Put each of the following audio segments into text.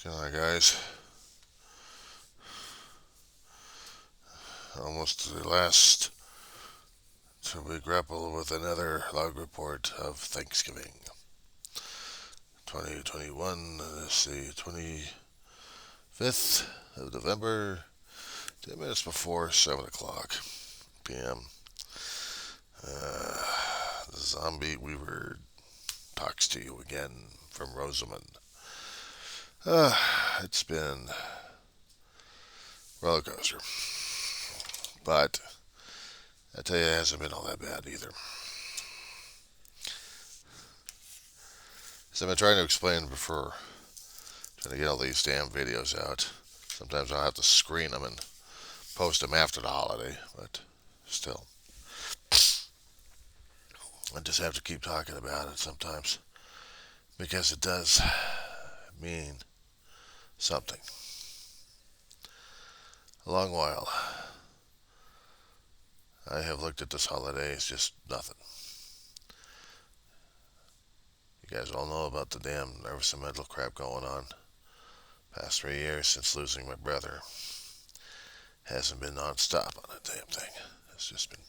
What's going on, guys? Almost to the last till we grapple with another log report of Thanksgiving 2021. Let's see, 25th of November, 10 minutes before 7 o'clock p.m. The Zombie Weaver talks to you again from Rosamond. It's been roller coaster, but I tell you, it hasn't been all that bad either. As I've been trying to explain before, trying to get all these damn videos out. Sometimes I'll have to screen them and post them after the holiday, but still. I just have to keep talking about it sometimes because it does mean something. A long while, I have looked at this holiday as just nothing. You guys all know about the damn nervous and mental crap going on. Past 3 years since losing my brother. Hasn't been non-stop on that damn thing. It's just been...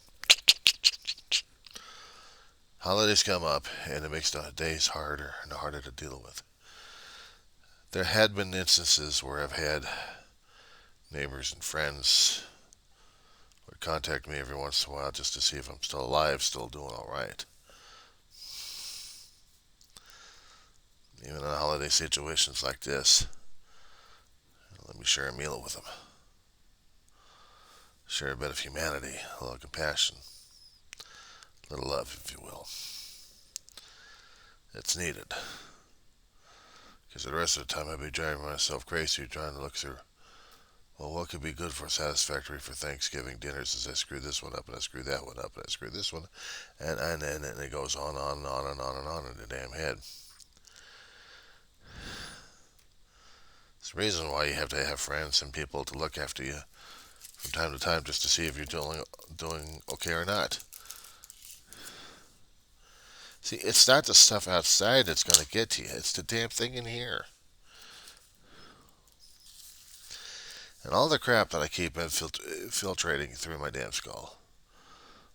Holidays come up, and it makes the days harder and harder to deal with. There had been instances where I've had neighbors and friends would contact me every once in a while just to see if I'm still alive, still doing all right. Even in holiday situations like this, let me share a meal with them. Share a bit of humanity, a little compassion, a little love, if you will. It's needed. Because the rest of the time I'd be driving myself crazy trying to look through, well, what could be good for satisfactory for Thanksgiving dinners as I screw this one up and I screw that one up and I screw this one, and it goes on and on and on and on in the damn head. It's the reason why you have to have friends and people to look after you from time to time just to see if you're doing okay or not. See, it's not the stuff outside that's going to get to you. It's the damn thing in here. And all the crap that I keep infiltrating through my damn skull.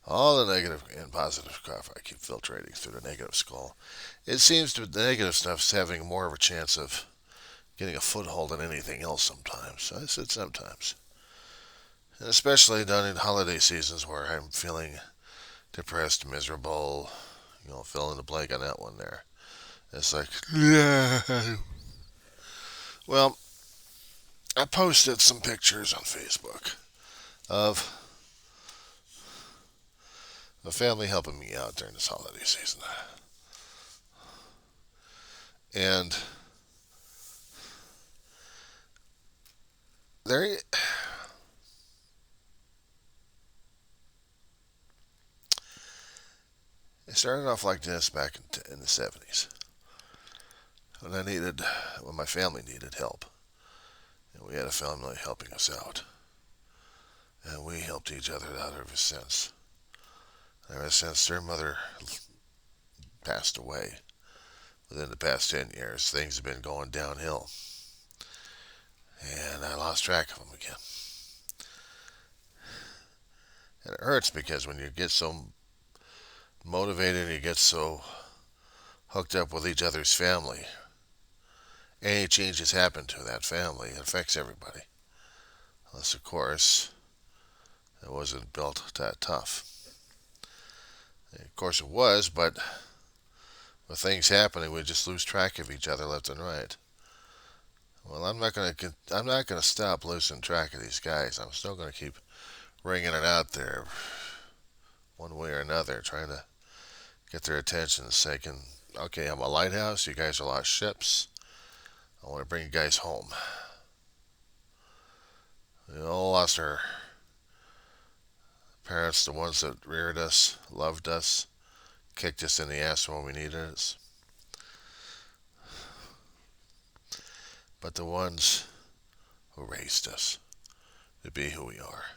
All the negative and positive crap I keep filtrating through the negative skull. It seems to the negative stuff's having more of a chance of getting a foothold than anything else sometimes. I said sometimes. And especially during holiday seasons where I'm feeling depressed, miserable, fill in the blank on that one there. It's like, yeah. Well, I posted some pictures on Facebook of a family helping me out during this holiday season. And it started off like this back in the 70s. When my family needed help. And we had a family helping us out. And we helped each other out ever since. Ever since their mother passed away, within the past 10 years, things have been going downhill. And I lost track of them again. And it hurts because when you get so motivated and you get so hooked up with each other's family, any changes happen to that family, it affects everybody. Unless, of course, it wasn't built that tough. And of course it was, but with things happening, we just lose track of each other left and right. Well, I'm not gonna stop losing track of these guys. I'm still gonna keep ringing it out there, one way or another, trying to get their attention, saying, "Okay, I'm a lighthouse. You guys are lost ships. I want to bring you guys home." We all lost our parents, the ones that reared us, loved us, kicked us in the ass when we needed us. But the ones who raised us to be who we are.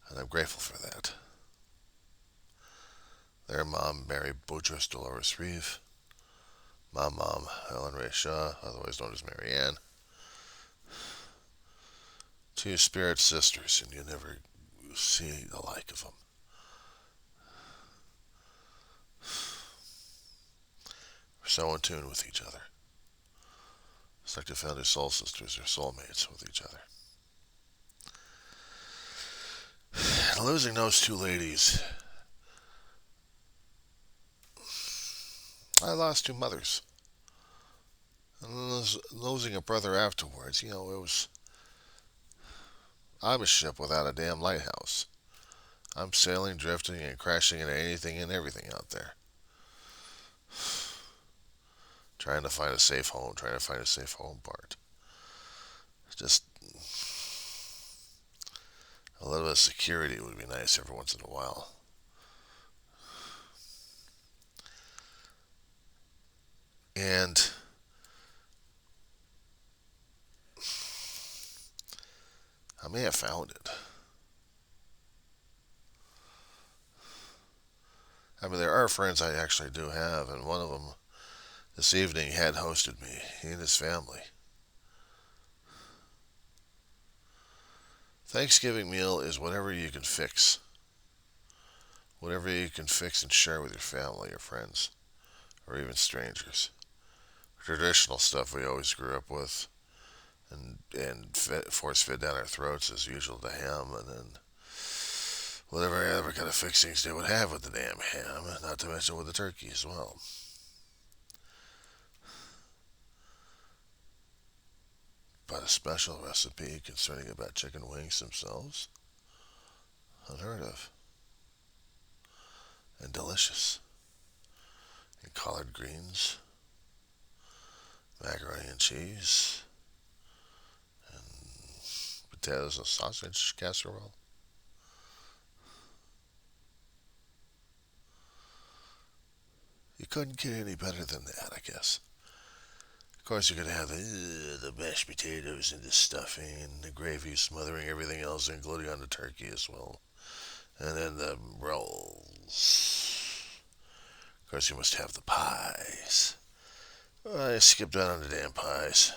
And I'm grateful for that. Their mom, Mary Boudreaux Dolores Reeve. my mom, Ellen Ray Shaw, otherwise known as Mary Ann. Two spirit sisters, and you never see the like of them. We're so in tune with each other. It's like they found their soul sisters, their soulmates with each other. And losing those two ladies, I lost two mothers. And losing a brother afterwards, it was. I'm a ship without a damn lighthouse. I'm sailing, drifting, and crashing into anything and everything out there. Trying to find a safe home, trying to find a safe home part. Just a little bit of security would be nice every once in a while. And I may have found it. I mean, there are friends I actually do have, and one of them this evening had hosted me, he and his family. Thanksgiving meal is whatever you can fix. Whatever you can fix and share with your family or friends, or even strangers. Traditional stuff we always grew up with, and force fed down our throats as usual, the ham, and then whatever other kind of fixings they would have with the damn ham, not to mention with the turkey as well. But a special recipe concerning about chicken wings themselves, unheard of, and delicious. And collard greens, macaroni and cheese, and potatoes and sausage casserole. You couldn't get any better than that, I guess. Of course, you're going to have the mashed potatoes and the stuffing and the gravy smothering everything else, including on the turkey as well. And then the rolls. Of course, you must have the pies. Well, I skipped out on the damn pies.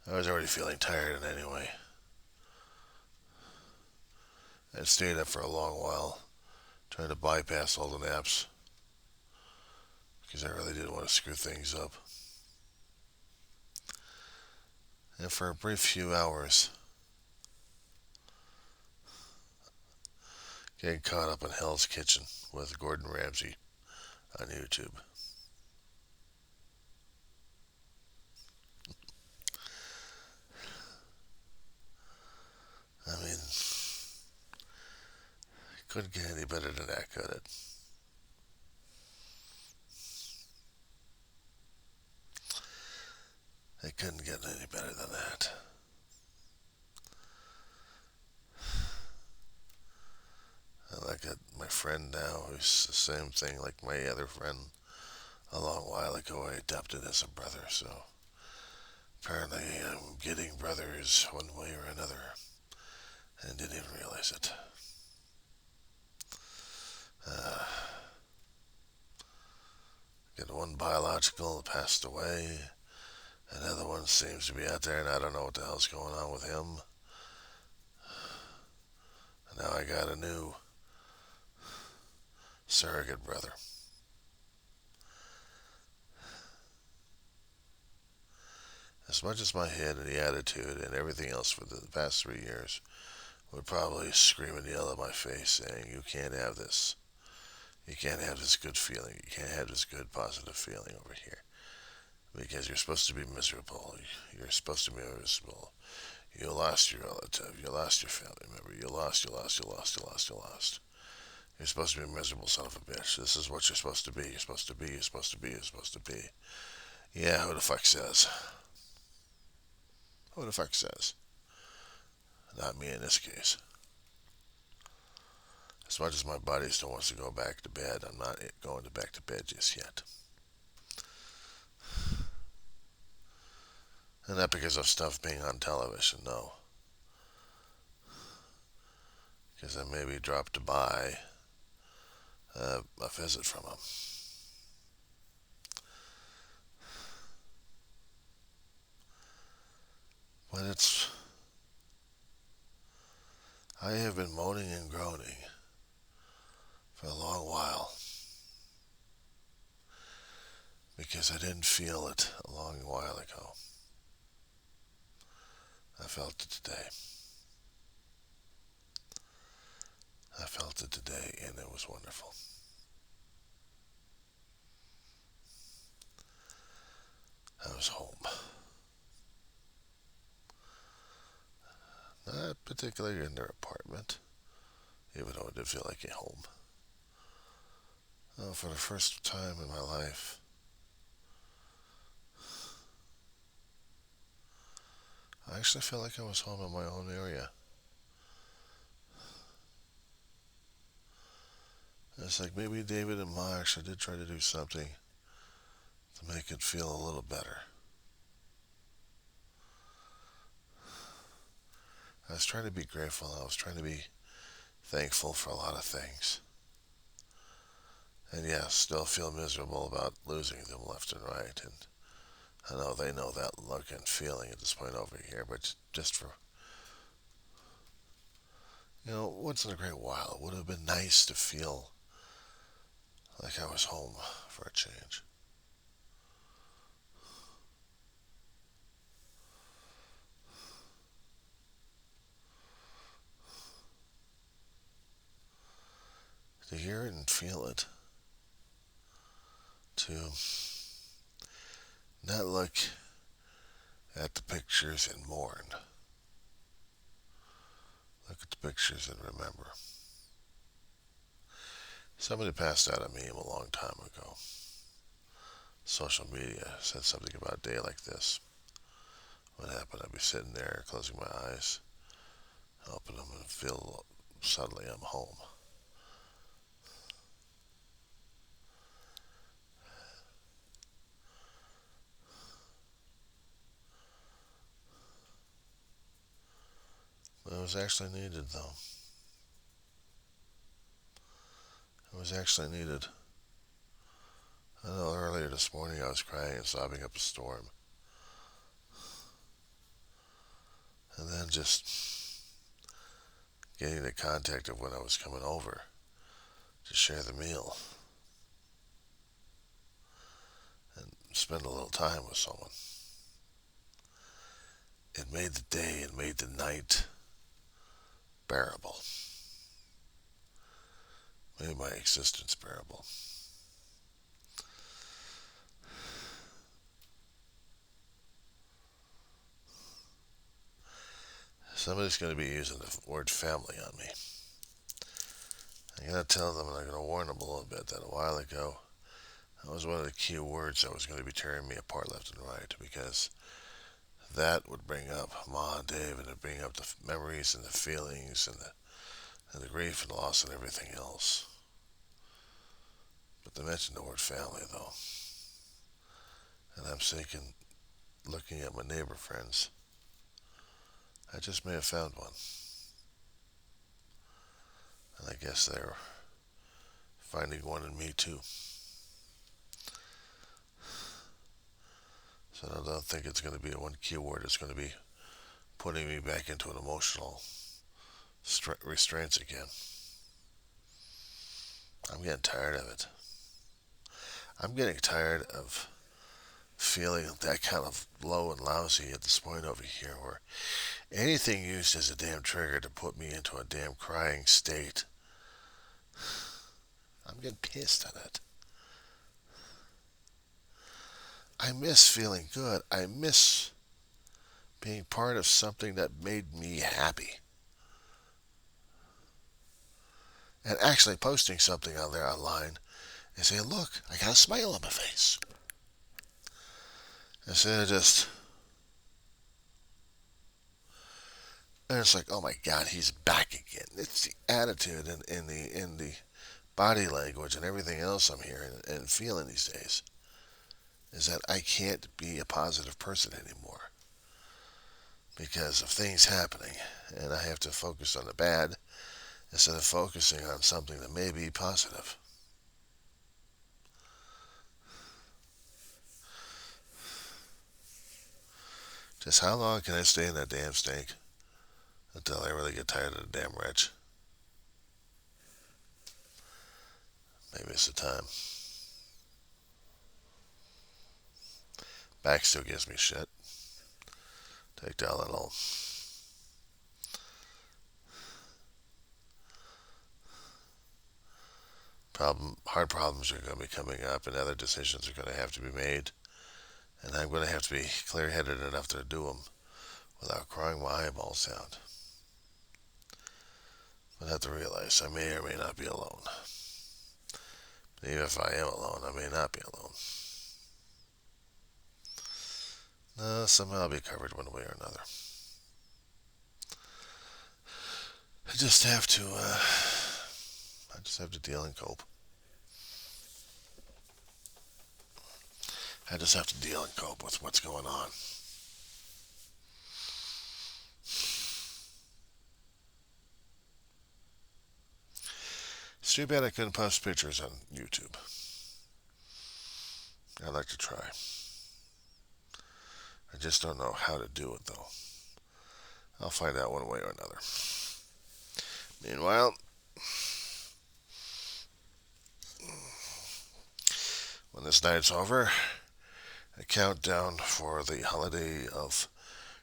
I was already feeling tired anyway. I stayed up for a long while, trying to bypass all the naps, because I really didn't want to screw things up. And for a brief few hours, getting caught up in Hell's Kitchen with Gordon Ramsay on YouTube. I mean, couldn't get any better than that, could it? It couldn't get any better than that. I like my friend now, who's the same thing like my other friend. A long while ago, I adopted as a brother, so apparently I'm getting brothers one way or another, and didn't even realize it. Got one biological that passed away. Another one seems to be out there, and I don't know what the hell's going on with him. And now I got a new surrogate brother. As much as my head and the attitude and everything else for the past 3 years would probably scream and yell at my face saying, you can't have this. You can't have this good feeling. You can't have this good positive feeling over here. Because you're supposed to be miserable. You're supposed to be miserable. You lost your relative. You lost your family member. You lost. You're supposed to be a miserable son of a bitch. This is what you're supposed to be. You're supposed to be. You're supposed to be. You're supposed to be. Yeah, who the fuck says? Who the fuck says? Not me in this case. As much as my body still wants to go back to bed, I'm not going back to bed just yet. And not because of stuff being on television, no. Because I maybe dropped to buy a visit from him. I have been moaning and groaning for a long while because I didn't feel it a long while ago. I felt it today. I felt it today, and it was wonderful. I was home. Not particularly in their apartment, even though it did feel like a home. For the first time in my life, I actually felt like I was home in my own area. It's like maybe David and Ma actually did try to do something to make it feel a little better. I was trying to be grateful. I was trying to be thankful for a lot of things. And yes, still feel miserable about losing them left and right. And I know they know that look and feeling at this point over here, but just for, once in a great while, it would have been nice to feel like I was home for a change. To hear it and feel it. To not look at the pictures and mourn. Look at the pictures and remember. Somebody passed out a meme a long time ago. Social media said something about a day like this. What happened? I'd be sitting there, closing my eyes, open them, and feel suddenly I'm home. But it was actually needed, though. It was actually needed. I know earlier this morning I was crying and sobbing up a storm. And then just getting the contact of when I was coming over to share the meal and spend a little time with someone. It made the day, it made the night bearable. Made my existence bearable. Somebody's going to be using the word family on me. I'm going to tell them and I'm going to warn them a little bit that a while ago, that was one of the key words that was going to be tearing me apart left and right, because that would bring up Ma and Dave, and it'd bring up the memories and the feelings and the grief and loss and everything else. But they mentioned the word family, though. And I'm thinking, looking at my neighbor friends, I just may have found one. And I guess they're finding one in me, too. So I don't think it's going to be one key word. It's going to be putting me back into an emotional restraints again. I'm getting tired of it. I'm getting tired of feeling that kind of low and lousy at this point over here, where anything used as a damn trigger to put me into a damn crying state, I'm getting pissed at it. I miss feeling good. I miss being part of something that made me happy. And actually posting something on there online and saying, look, I got a smile on my face. Instead of just, and it's like, oh my God, he's back again. It's the attitude and the body language and everything else I'm hearing and feeling these days, is that I can't be a positive person anymore because of things happening, and I have to focus on the bad instead of focusing on something that may be positive. Just how long can I stay in that damn stink until I really get tired of the damn wretch? Maybe it's the time. Back still gives me shit. Take Tylenol. Hard problems are going to be coming up, and other decisions are going to have to be made, and I'm going to have to be clear-headed enough to do them without crying my eyeballs out. But I have to realize I may or may not be alone. Even if I am alone, I may not be alone. No, somehow I'll be covered one way or another. I just have to deal and cope. I just have to deal and cope with what's going on. It's too bad I couldn't post pictures on YouTube. I'd like to try. I just don't know how to do it, though. I'll find out one way or another. Meanwhile, when this night's over, a countdown for the holiday of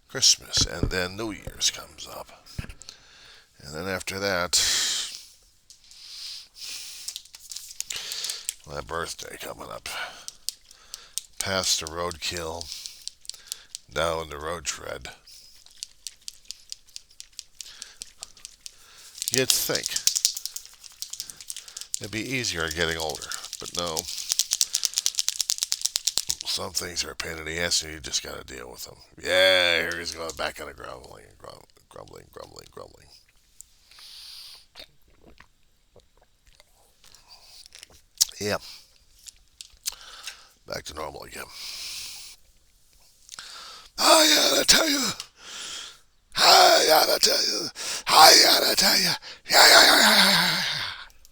Christmas, and then New Year's comes up. And then after that, my birthday coming up. Past the roadkill, down the road tread. You'd think it'd be easier getting older, but no. Some things are a pain in the ass and you just gotta deal with them. Yeah, here he's going back on the grumbling. Yeah, back to normal again. I gotta tell you. I gotta tell you. I gotta tell you. Yeah.